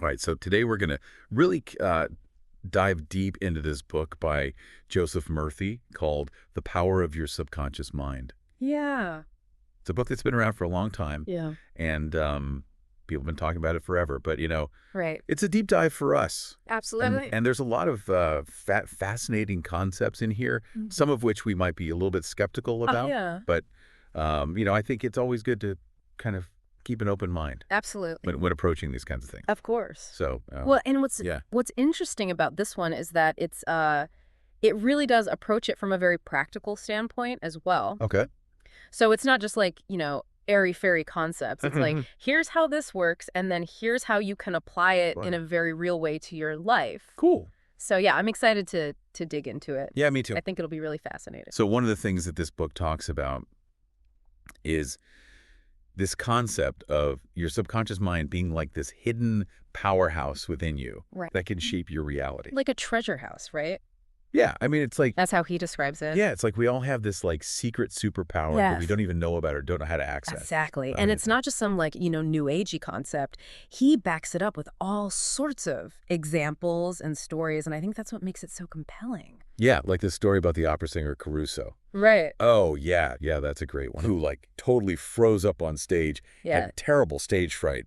All right, so today we're going to really dive deep into this book by Joseph Murphy called The Power of Your Subconscious Mind. Yeah. It's a book that's been around for a long time, Yeah. and people have been talking about it forever. But, Right. it's a deep dive for us. Absolutely. And there's a lot of fascinating concepts in here, some of which we might be a little bit skeptical about. Yeah. But, I think it's always good to kind of keep an open mind Absolutely. when approaching these kinds of things. Of course. So, Well, and what's yeah. what's interesting about this one is that it really does approach it from a very practical standpoint as well. Okay. So it's not just like, airy-fairy concepts. It's like, here's how this works, and then here's how you can apply it in a very real way to your life. Cool. So yeah, I'm excited to dig into it. Yeah, me too. I think it'll be really fascinating. So one of the things that this book talks about is this concept of your subconscious mind being like this hidden powerhouse within you Right. that can shape your reality. Like a treasure house, right? Yeah, I mean, it's like, That's how he describes it. yeah, it's like we all have this like secret superpower that we Yes. don't even know about or don't know how to access. Exactly. Right. And it's not just some new agey concept. He backs it up with all sorts of examples and stories. And I think that's what makes it so compelling. Yeah, like this story about the opera singer Caruso. Right. Oh, yeah, that's a great one. Who like totally froze up on stage, Yeah. had terrible stage fright,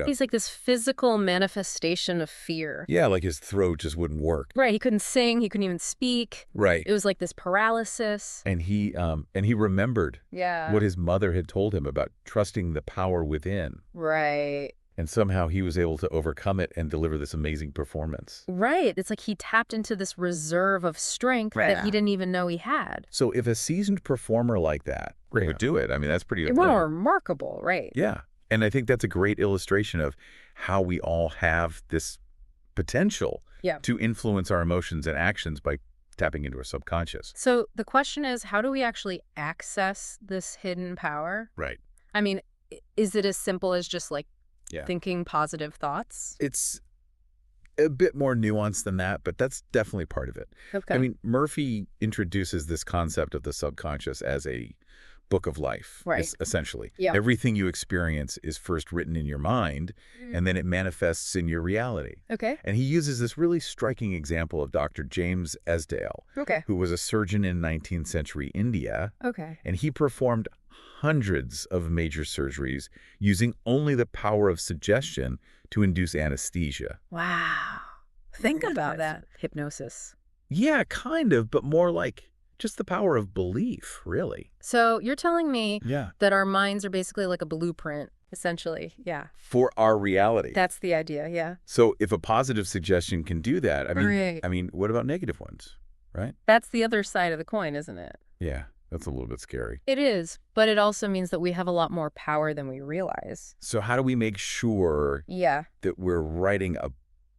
He's like this physical manifestation of fear. Yeah, like his throat just wouldn't work. Right. He couldn't sing. He couldn't even speak. Right. It was like this paralysis. And he remembered Yeah. what his mother had told him about trusting the power within. Right. And somehow he was able to overcome it and deliver this amazing performance. Right. It's like he tapped into this reserve of strength that he didn't even know he had. So if a seasoned performer like that would do it, I mean, that's pretty... Well, remarkable, right? Yeah. And I think that's a great illustration of how we all have this potential to influence our emotions and actions by tapping into our subconscious. So the question is, how do we actually access this hidden power? Right. I mean, is it as simple as just like Yeah. thinking positive thoughts? It's a bit more nuanced than that, but that's definitely part of it. Okay. I mean, Murphy introduces this concept of the subconscious as a book of life, Right. essentially. Yeah. Everything you experience is first written in your mind, and then it manifests in your reality. Okay. And he uses this really striking example of Dr. James Esdale, Okay. who was a surgeon in 19th century India, Okay. and he performed hundreds of major surgeries using only the power of suggestion to induce anesthesia. Wow. Think about that. Hypnosis. Yeah, kind of, but more like just the power of belief, really. So you're telling me Yeah. that our minds are basically like a blueprint, essentially. Yeah. For our reality. That's the idea. Yeah. So if a positive suggestion can do that, Right. I mean, what about negative ones, right? That's the other side of the coin, isn't it? Yeah, that's a little bit scary. It is, but it also means that we have a lot more power than we realize. So how do we make sure Yeah. that we're writing a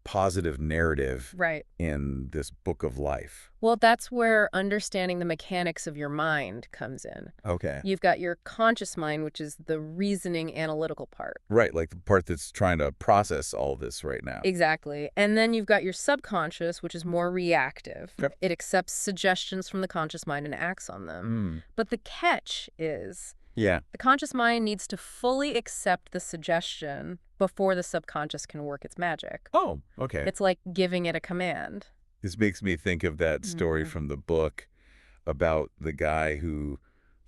positive narrative Right. in this book of life? Well, that's where understanding the mechanics of your mind comes in. Okay. You've got your conscious mind, which is the reasoning, analytical part. Right, like the part that's trying to process all this right now. Exactly. And then you've got your subconscious, which is more reactive. Yep. It accepts suggestions from the conscious mind and acts on them. But the catch is Yeah. the conscious mind needs to fully accept the suggestion before the subconscious can work its magic. Oh, okay. It's like giving it a command. This makes me think of that story from the book about the guy who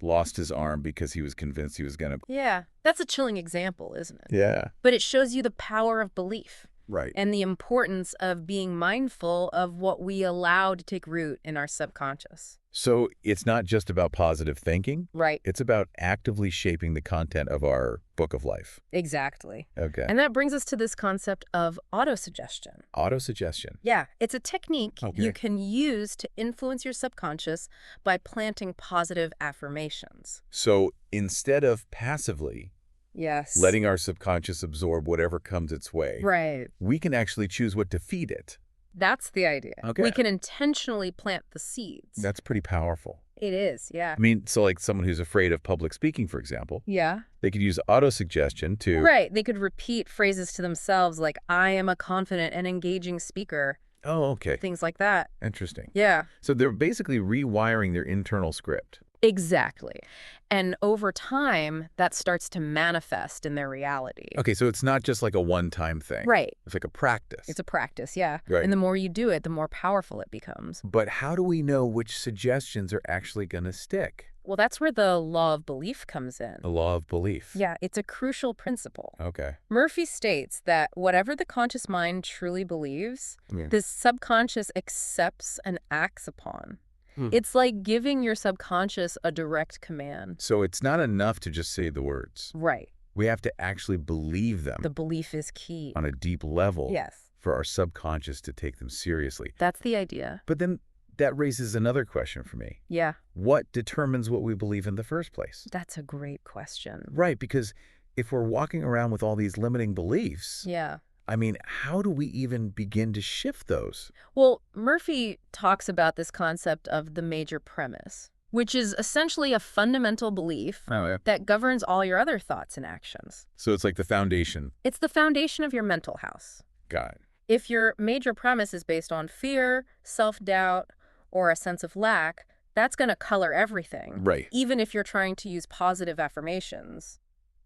lost his arm because he was convinced he was going to... Yeah. That's a chilling example, isn't it? Yeah. But it shows you the power of belief Right. and the importance of being mindful of what we allow to take root in our subconscious. So it's not just about positive thinking. Right. It's about actively shaping the content of our book of life. Exactly. Okay. And that brings us to this concept of autosuggestion. Autosuggestion. Yeah, it's a technique Okay. you can use to influence your subconscious by planting positive affirmations. So instead of passively Yes. letting our subconscious absorb whatever comes its way, Right. we can actually choose what to feed it. That's the idea. Okay. We can intentionally plant the seeds. That's pretty powerful. It is, yeah. I mean, so like someone who's afraid of public speaking, for example, Yeah. they could use autosuggestion to... Right. They could repeat phrases to themselves like, I am a confident and engaging speaker. Oh, okay. Things like that. Interesting. Yeah. So they're basically rewiring their internal script. Exactly. And over time, that starts to manifest in their reality. Okay, so it's not just like a one-time thing. Right. It's like a practice. It's a practice, yeah. Right. And the more you do it, the more powerful it becomes. But how do we know which suggestions are actually going to stick? Well, that's where the law of belief comes in. The law of belief. Yeah, it's a crucial principle. Okay. Murphy states that whatever the conscious mind truly believes, the subconscious accepts and acts upon. It's like giving your subconscious a direct command. So it's not enough to just say the words. Right. We have to actually believe them. The belief is key. On a deep level. Yes. For our subconscious to take them seriously. That's the idea. But then that raises another question for me. Yeah. What determines what we believe in the first place? That's a great question. Right, because if we're walking around with all these limiting beliefs, yeah. I mean, how do we even begin to shift those? Well, Murphy talks about this concept of the major premise, which is essentially a fundamental belief that governs all your other thoughts and actions. So it's like the foundation. It's the foundation of your mental house. Got it. If your major premise is based on fear, self-doubt, or a sense of lack, that's going to color everything. Right. Even if you're trying to use positive affirmations.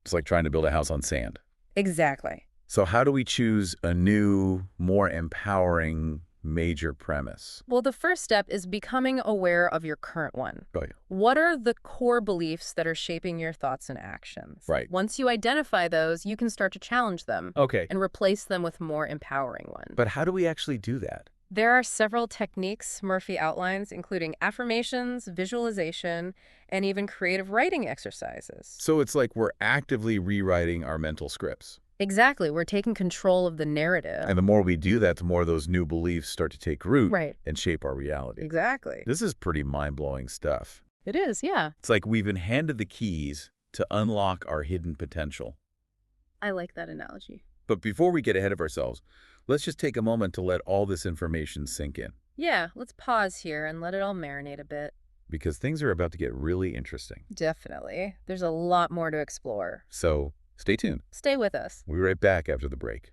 It's like trying to build a house on sand. Exactly. So how do we choose a new, more empowering major premise? Well, the first step is becoming aware of your current one. Oh, yeah. What are the core beliefs that are shaping your thoughts and actions? Right. Once you identify those, you can start to challenge them. Okay. And replace them with more empowering ones. But how do we actually do that? There are several techniques Murphy outlines, including affirmations, visualization, and even creative writing exercises. So it's like we're actively rewriting our mental scripts. Exactly. We're taking control of the narrative. And the more we do that, the more those new beliefs start to take root and shape our reality. Exactly. This is pretty mind-blowing stuff. It is, yeah. It's like we've been handed the keys to unlock our hidden potential. I like that analogy. But before we get ahead of ourselves, let's just take a moment to let all this information sink in. Yeah, let's pause here and let it all marinate a bit. Because things are about to get really interesting. Definitely. There's a lot more to explore. So stay tuned. Stay with us. We'll be right back after the break.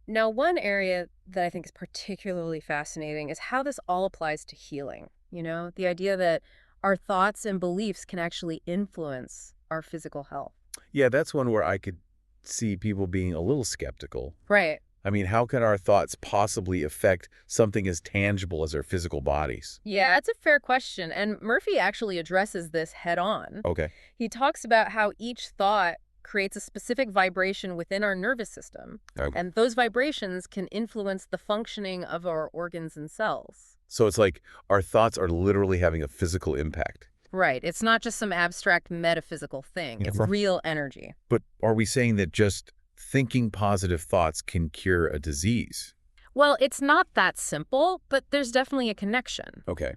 Now, one area that I think is particularly fascinating is how this all applies to healing. You know, the idea that our thoughts and beliefs can actually influence our physical health. Yeah, that's one where I could see people being a little skeptical. Right. I mean, how can our thoughts possibly affect something as tangible as our physical bodies? Yeah, that's a fair question. And Murphy actually addresses this head on. Okay. He talks about how each thought creates a specific vibration within our nervous system. Okay. And those vibrations can influence the functioning of our organs and cells. So it's like our thoughts are literally having a physical impact. Right. It's not just some abstract metaphysical thing. It's real energy. But are we saying that just thinking positive thoughts can cure a disease? Well, it's not that simple, but there's definitely a connection. Okay.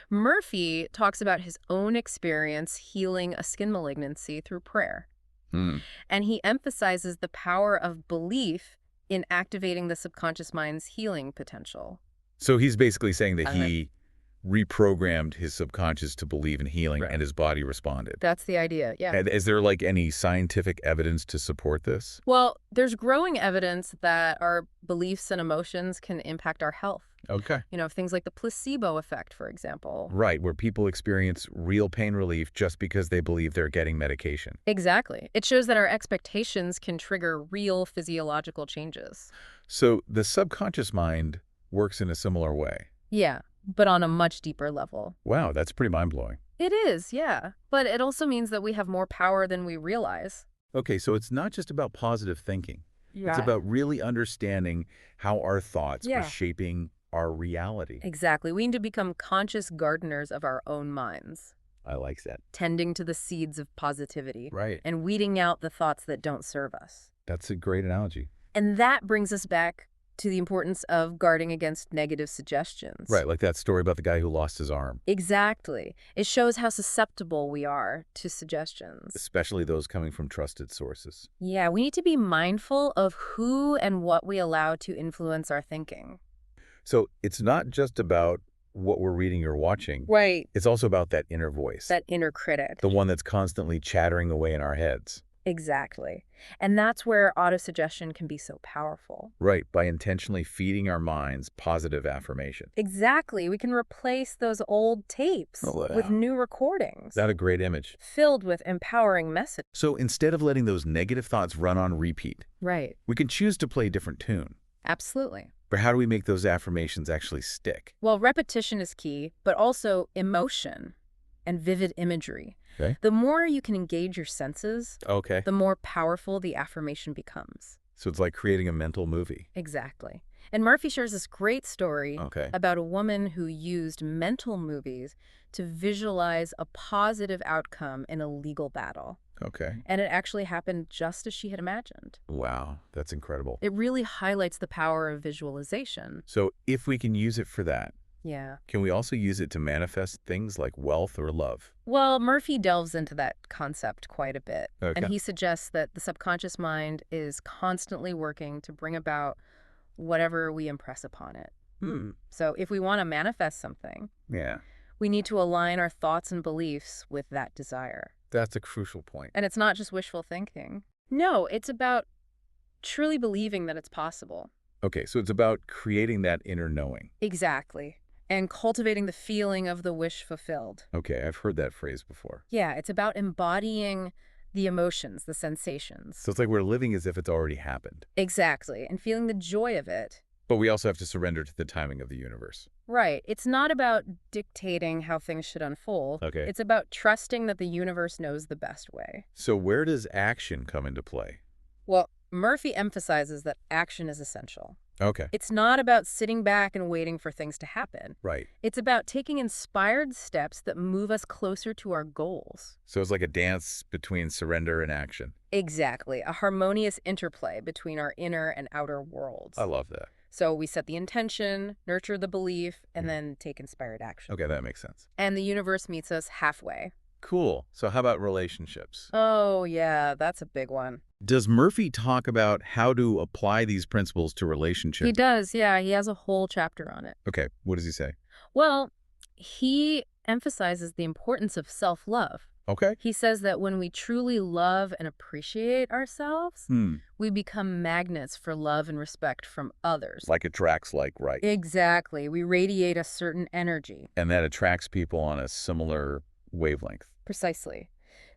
Murphy talks about his own experience healing a skin malignancy through prayer. And he emphasizes the power of belief in activating the subconscious mind's healing potential. So he's basically saying that he reprogrammed his subconscious to believe in healing and his body responded. That's the idea, yeah. And is there like any scientific evidence to support this? Well, there's growing evidence that our beliefs and emotions can impact our health. Okay. You know, things like the placebo effect, for example. Right, where people experience real pain relief just because they believe they're getting medication. Exactly. It shows that our expectations can trigger real physiological changes. So the subconscious mind works in a similar way. Yeah, but on a much deeper level. Wow, that's pretty mind-blowing. It is, yeah. But it also means that we have more power than we realize. Okay, so it's not just about positive thinking. It's about really understanding how our thoughts are shaping our reality. Exactly. We need to become conscious gardeners of our own minds. I like that. Tending to the seeds of positivity. Right. And weeding out the thoughts that don't serve us. That's a great analogy. And that brings us back to the importance of guarding against negative suggestions. Right, like that story about the guy who lost his arm. Exactly. It shows how susceptible we are to suggestions. Especially those coming from trusted sources. Yeah, we need to be mindful of who and what we allow to influence our thinking. So it's not just about what we're reading or watching. Right. It's also about that inner voice. That inner critic. The one that's constantly chattering away in our heads. Exactly. And that's where autosuggestion can be so powerful. Right, by intentionally feeding our minds positive affirmation. Exactly. We can replace those old tapes Oh, with wow. new recordings That's a great image. filled with empowering messages. So instead of letting those negative thoughts run on repeat, Right. we can choose to play a different tune. Absolutely. But how do we make those affirmations actually stick? Well, repetition is key, but also emotion and vivid imagery. Okay. The more you can engage your senses, Okay. the more powerful the affirmation becomes. So it's like creating a mental movie. Exactly. And Murphy shares this great story Okay. about a woman who used mental movies to visualize a positive outcome in a legal battle. Okay. And it actually happened just as she had imagined. Wow, that's incredible. It really highlights the power of visualization. So if we can use it for that, Yeah. can we also use it to manifest things like wealth or love? Well, Murphy delves into that concept quite a bit. Okay. And he suggests that the subconscious mind is constantly working to bring about whatever we impress upon it. So if we want to manifest something, Yeah. we need to align our thoughts and beliefs with that desire. That's a crucial point. And it's not just wishful thinking. No, it's about truly believing that it's possible. Okay, so it's about creating that inner knowing. Exactly. And cultivating the feeling of the wish fulfilled. Okay, I've heard that phrase before. Yeah, it's about embodying the emotions, the sensations. So it's like we're living as if it's already happened. Exactly. And feeling the joy of it. But we also have to surrender to the timing of the universe. Right. It's not about dictating how things should unfold. Okay. It's about trusting that the universe knows the best way. So where does action come into play? Well, Murphy emphasizes that action is essential. Okay. It's not about sitting back and waiting for things to happen. Right. It's about taking inspired steps that move us closer to our goals. So it's like a dance between surrender and action. Exactly. A harmonious interplay between our inner and outer worlds. I love that. So we set the intention, nurture the belief, and then take inspired action. Okay, that makes sense. And the universe meets us halfway. Cool. So how about relationships? Oh, yeah, that's a big one. Does Murphy talk about how to apply these principles to relationships? He does, yeah. He has a whole chapter on it. Okay, what does he say? Well, he emphasizes the importance of self-love. Okay. He says that when we truly love and appreciate ourselves, we become magnets for love and respect from others. Like attracts like, right? Exactly. We radiate a certain energy. And that attracts people on a similar wavelength. Precisely.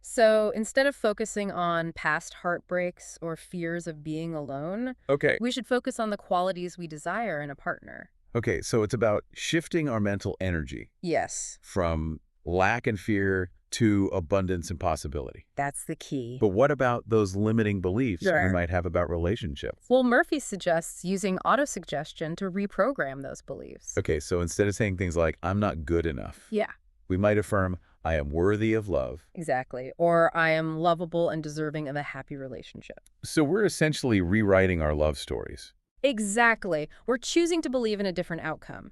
So instead of focusing on past heartbreaks or fears of being alone, Okay. we should focus on the qualities we desire in a partner. Okay, so it's about shifting our mental energy Yes, from lack and fear to abundance and possibility. that's the key. But what about those limiting beliefs Sure. we might have about relationships? Well, Murphy suggests using autosuggestion to reprogram those beliefs. Okay, so instead of saying things like, I'm not good enough, Yeah, we might affirm, I am worthy of love. exactly. Or I am lovable and deserving of a happy relationship. So we're essentially rewriting our love stories. Exactly. We're choosing to believe in a different outcome.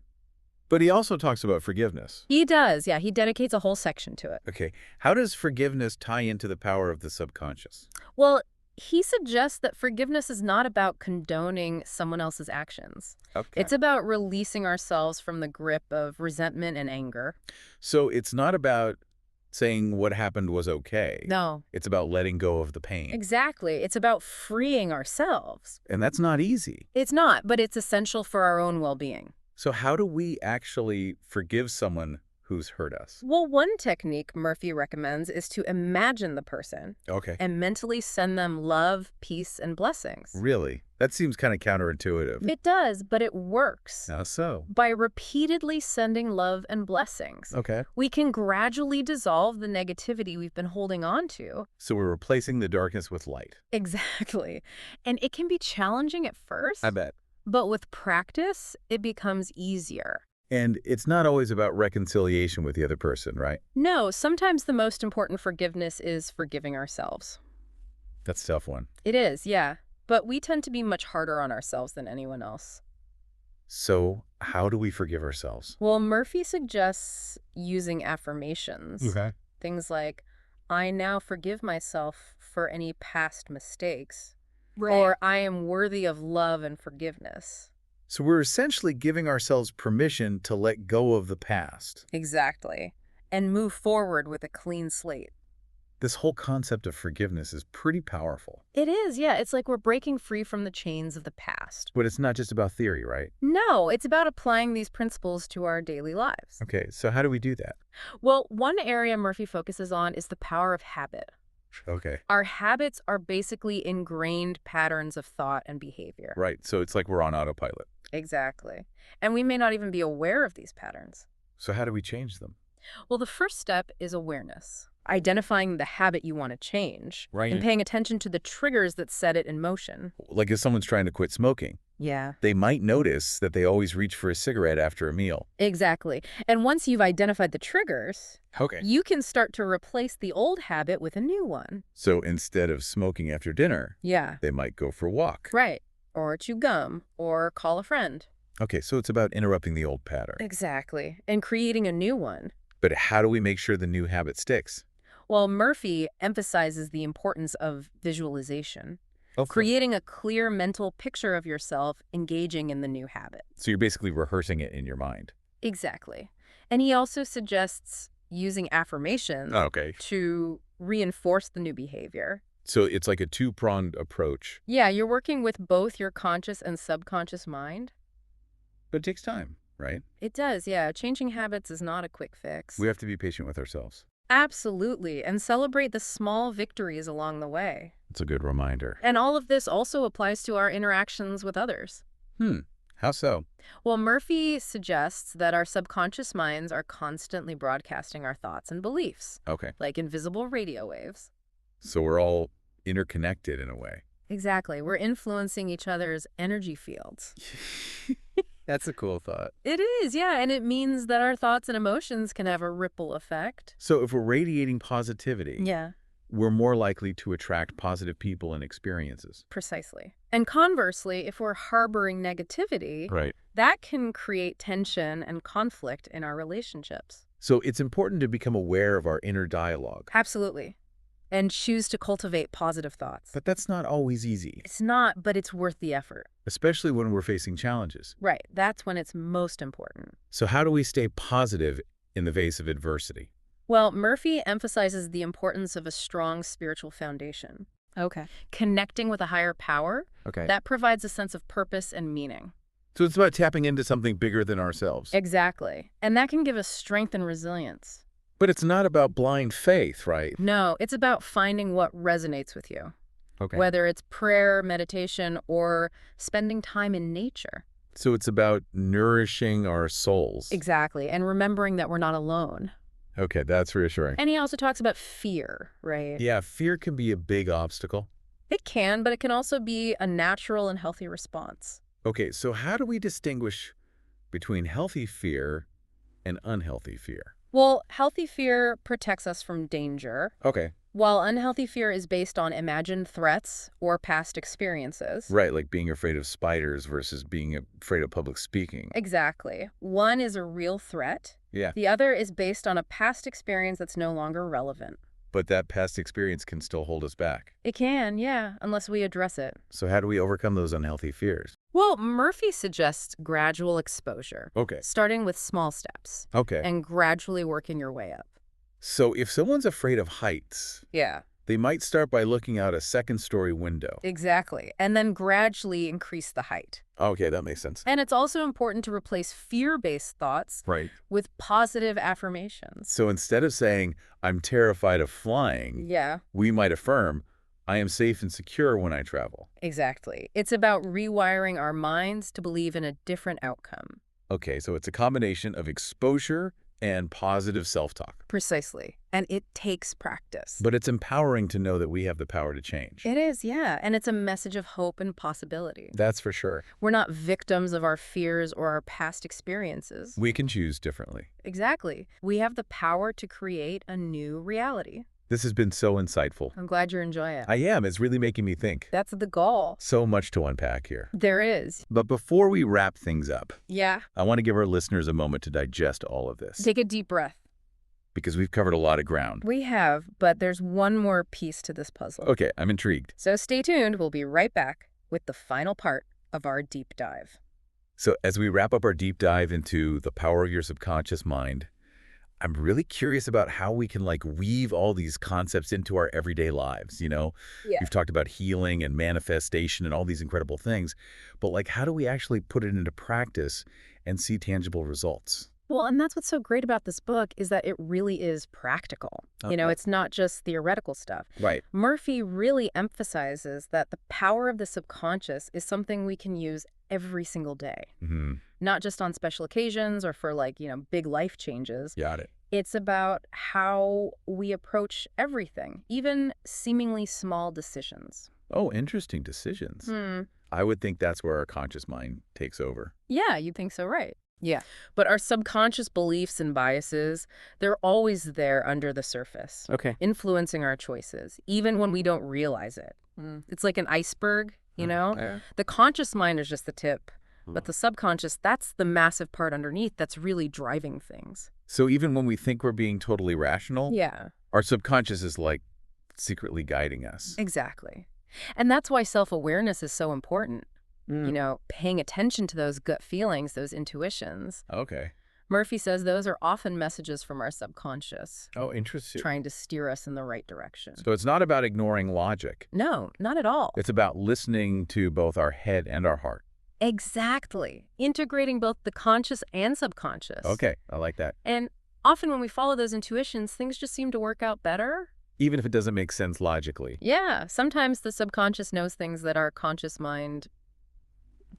But he also talks about forgiveness. He does, yeah. He dedicates a whole section to it. Okay, how does forgiveness tie into the power of the subconscious? Well, he suggests that forgiveness is not about condoning someone else's actions. Okay. It's about releasing ourselves from the grip of resentment and anger. So it's not about saying what happened was okay. No. It's about letting go of the pain. Exactly. It's about freeing ourselves. And that's not easy. It's not, but it's essential for our own well-being. So how do we actually forgive someone who's hurt us? Well, one technique Murphy recommends is to imagine the person Okay. and mentally send them love, peace, and blessings. Really? That seems kind of counterintuitive. It does, but it works. How so? By repeatedly sending love and blessings, Okay. we can gradually dissolve the negativity we've been holding on to. So we're replacing the darkness with light. Exactly. And it can be challenging at first, I bet. but with practice, it becomes easier. And it's not always about reconciliation with the other person, right? No, sometimes the most important forgiveness is forgiving ourselves. That's a tough one. It is, yeah. But we tend to be much harder on ourselves than anyone else. So how do we forgive ourselves? Well, Murphy suggests using affirmations. Okay. Things like, I now forgive myself for any past mistakes. Or I am worthy of love and forgiveness. So we're essentially giving ourselves permission to let go of the past. Exactly. And move forward with a clean slate. This whole concept of forgiveness is pretty powerful. It is, yeah. It's like we're breaking free from the chains of the past. But it's not just about theory, right? No, it's about applying these principles to our daily lives. Okay, so how do we do that? Well, one area Murphy focuses on is the power of habit. Okay. Our habits are basically ingrained patterns of thought and behavior. Right, so it's like we're on autopilot. Exactly. And we may not even be aware of these patterns. So how do we change them? Well, the first step is awareness. Identifying the habit you want to change. Right. And paying attention to the triggers that set it in motion. Like if someone's trying to quit smoking, Yeah. they might notice that they always reach for a cigarette after a meal. Exactly. And once you've identified the triggers, Okay. you can start to replace the old habit with a new one. So instead of smoking after dinner, Yeah. they might go for a walk. Right. Or chew gum. Or call a friend. Okay, so it's about interrupting the old pattern. Exactly. And creating a new one. But how do we make sure the new habit sticks? Well, Murphy emphasizes the importance of visualization. Okay. Creating a clear mental picture of yourself engaging in the new habit. So you're basically rehearsing it in your mind. Exactly. And he also suggests using affirmations Okay. to reinforce the new behavior. So it's like a two-pronged approach, Yeah, you're working with both your conscious and subconscious mind. but it takes time, right? It does, yeah. Changing habits is not a quick fix. We have to be patient with ourselves. Absolutely. And celebrate the small victories along the way. It's a good reminder. And all of this also applies to our interactions with others. How so? Well, Murphy suggests that our subconscious minds are constantly broadcasting our thoughts and beliefs, Okay. like invisible radio waves. So we're all interconnected in a way. Exactly. We're influencing each other's energy fields. That's a cool thought. It is, yeah. And it means that our thoughts and emotions can have a ripple effect. So if we're radiating positivity, Yeah, we're more likely to attract positive people and experiences. precisely. And conversely, if we're harboring negativity, Right. that can create tension and conflict in our relationships. So it's important to become aware of our inner dialogue. Absolutely. And choose to cultivate positive thoughts. But that's not always easy, It's not, but it's worth the effort. especially when we're facing challenges. Right. That's when it's most important. So how do we stay positive in the face of adversity? Well, Murphy emphasizes the importance of a strong spiritual foundation. Okay. Connecting with a higher power, Okay. that provides a sense of purpose and meaning. So it's about tapping into something bigger than ourselves. Exactly. And that can give us strength and resilience. But it's not about blind faith, right? No, it's about finding what resonates with you, Okay. whether it's prayer, meditation, or spending time in nature. So it's about nourishing our souls. Exactly. And remembering that we're not alone. Okay, that's reassuring. And he also talks about fear, right? Yeah, fear can be a big obstacle. It can, but it can also be a natural and healthy response. Okay, so how do we distinguish between healthy fear and unhealthy fear? Well, healthy fear protects us from danger, Okay. while unhealthy fear is based on imagined threats or past experiences. Right, like being afraid of spiders versus being afraid of public speaking. Exactly. One is a real threat. Yeah, The other is based on a past experience that's no longer relevant. but that past experience can still hold us back. It can, yeah, unless we address it. So how do we overcome those unhealthy fears? Well, Murphy suggests gradual exposure, Okay. starting with small steps Okay. and gradually working your way up. So if someone's afraid of heights, Yeah, they might start by looking out a second-story window. exactly. And then gradually increase the height. Okay, that makes sense. And it's also important to replace fear-based thoughts Right. with positive affirmations. So instead of saying, I'm terrified of flying, Yeah, we might affirm, I am safe and secure when I travel. exactly. It's about rewiring our minds to believe in a different outcome. Okay, so it's a combination of exposure and positive self-talk. Precisely. And it takes practice. But it's empowering to know that we have the power to change. It is, yeah. And it's a message of hope and possibility. That's for sure. We're not victims of our fears or our past experiences. We can choose differently. Exactly. We have the power to create a new reality. This has been so insightful. I'm glad you enjoy it. I am. It's really making me think. That's the goal. So much to unpack here. There is. But before we wrap things up, Yeah. I want to give our listeners a moment to digest all of this, Take a deep breath. because we've covered a lot of ground. We have, but there's one more piece to this puzzle. Okay, I'm intrigued. So stay tuned. We'll be right back with the final part of our deep dive. So as we wrap up our deep dive into the power of your subconscious mind, I'm really curious about how we can like weave all these concepts into our everyday lives, you know? Yeah. We've talked about healing and manifestation and all these incredible things, but like how do we actually put it into practice and see tangible results? Well, and that's what's so great about this book is that it really is practical. Okay. It's not just theoretical stuff. Right. Murphy really emphasizes that the power of the subconscious is something we can use every single day, Mm-hmm. not just on special occasions or for like, big life changes. Got it. It's about how we approach everything, even seemingly small decisions. Oh, interesting decisions. I would think that's where our conscious mind takes over. Yeah, you'd think so, right? Yeah. But our subconscious beliefs and biases, they're always there under the surface. Okay. Influencing our choices, even when we don't realize it. It's like an iceberg, you know? Yeah. The conscious mind is just the tip, but the subconscious, that's the massive part underneath that's really driving things. So even when we think we're being totally rational, Yeah, our subconscious is like secretly guiding us. exactly. And that's why self-awareness is so important. Paying attention to those gut feelings, those intuitions. Okay. Murphy says those are often messages from our subconscious, Oh, interesting. trying to steer us in the right direction. So it's not about ignoring logic. No, not at all. It's about listening to both our head and our heart. Exactly. Integrating both the conscious and subconscious. Okay, I like that. And often when we follow those intuitions, things just seem to work out better. Even if it doesn't make sense logically. Yeah, sometimes the subconscious knows things that our conscious mind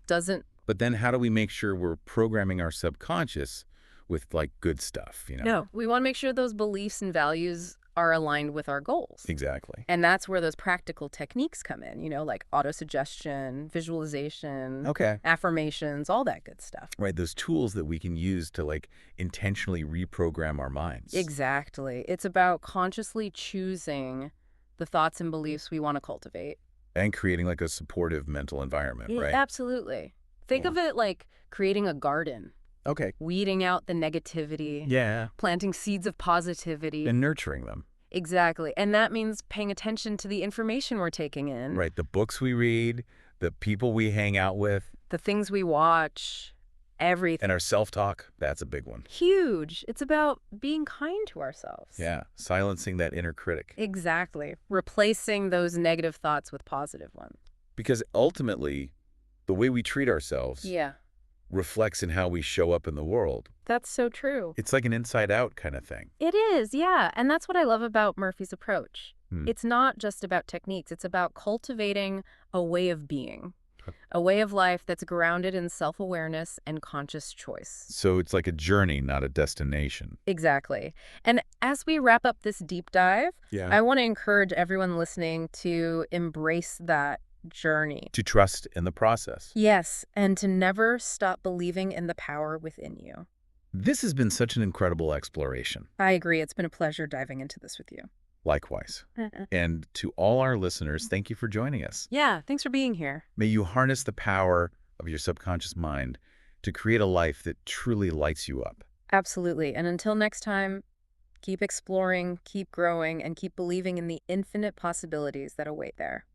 doesn't. But then how do we make sure we're programming our subconscious with like good stuff, No, we want to make sure those beliefs and values are aligned with our goals. Exactly. And that's where those practical techniques come in, like autosuggestion, visualization, Okay. affirmations, all that good stuff. Right, those tools that we can use to like intentionally reprogram our minds. Exactly. It's about consciously choosing the thoughts and beliefs we want to cultivate. And creating like a supportive mental environment, right? Absolutely. Think of it like creating a garden, Okay. weeding out the negativity, Yeah. planting seeds of positivity. And nurturing them. Exactly. And that means paying attention to the information we're taking in. Right, the books we read, the people we hang out with, The things we watch, everything. and our self-talk, that's a big one. Huge. It's about being kind to ourselves. Yeah, silencing that inner critic. Exactly. Replacing those negative thoughts with positive ones. Because ultimately, the way we treat ourselves Yeah, reflects in how we show up in the world. that's so true. It's like an inside-out kind of thing. It is, yeah. And that's what I love about Murphy's approach. Hmm. It's not just about techniques. It's about cultivating a way of being, a way of life that's grounded in self-awareness and conscious choice. So it's like a journey, not a destination. Exactly. And as we wrap up this deep dive, Yeah. I want to encourage everyone listening to embrace that journey. To trust in the process. Yes, and to never stop believing in the power within you. This has been such an incredible exploration. I agree. It's been a pleasure diving into this with you. Likewise. And to all our listeners, thank you for joining us. Yeah, thanks for being here. May you harness the power of your subconscious mind to create a life that truly lights you up. Absolutely. And until next time, keep exploring, keep growing, and keep believing in the infinite possibilities that await there.